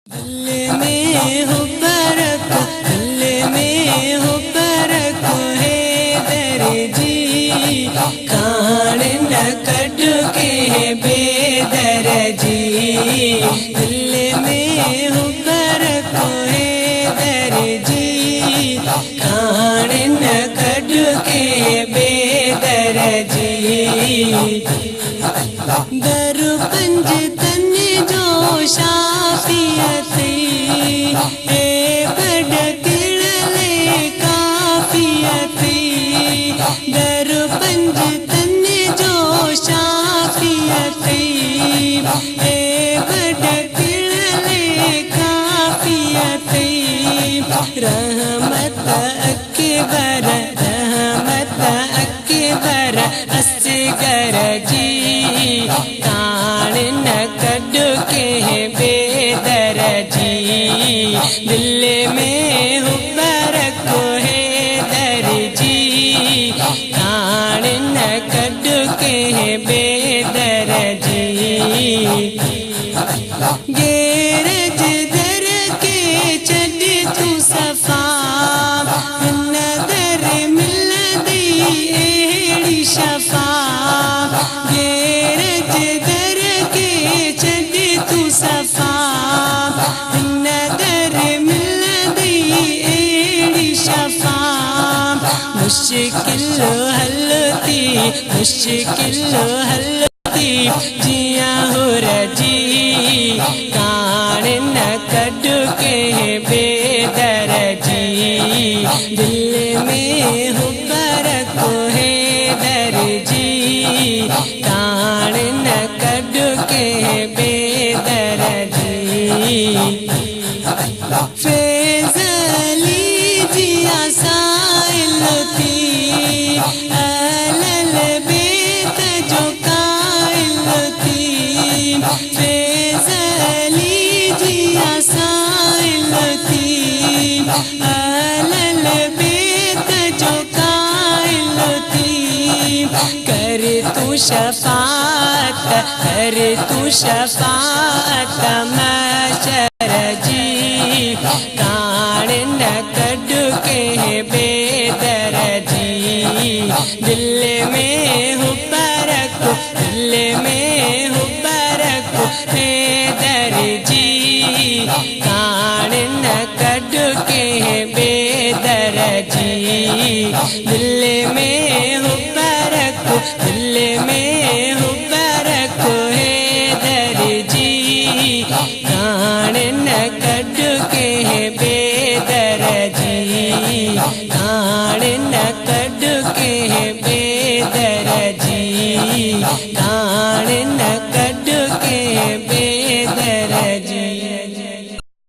दिल में हो बरक, दिल में हो बरक है दर्जी, कान न कट के बेदर्जी। दिल में हो बरक है दर्जी, कान न कट के बेदर्जी। दर पंज तन जो शाफियती ए बड़ किड़ले काफियती। दर पंज तन जो शाफियती ए बड़ किड़ले काफियती। रहमत अकबर, रहमत अकबर असगर जी, कान न कड के बेदर्जी। दिल में हो बरक है दर्जी, कान न कड के बेदर्जी। गेरज दर के चढ़ तू सफा, नदर मिल दी एड़ी शफा। गेरज दर के चढ़ तू सफा, नदर मिल दी एड़ी शफा। मुश्किल हलती, मुश्किल हलती जिया हो रजी, कान न कड के बेदर्जी। दिल में हो बरक है दर्जी, कान न कड के बेदर्जी। फैज़ली जिया साइलती अलल बेत जो काइलती। फैज़ली जिया साइलती अलल बेत जो काइलती। कर तू शफात, कर तू शफात महशर जी, कान न कड के बेदर्जी। दिल में हो बरक, दिल में हो बरक है दर्जी, कान न कड के बेदर्जी। दिल में हो बरक, दिल में हो बरक है दर्जी, कान न कड के बेदर्जी, कान न कड के बेदर्जी, कान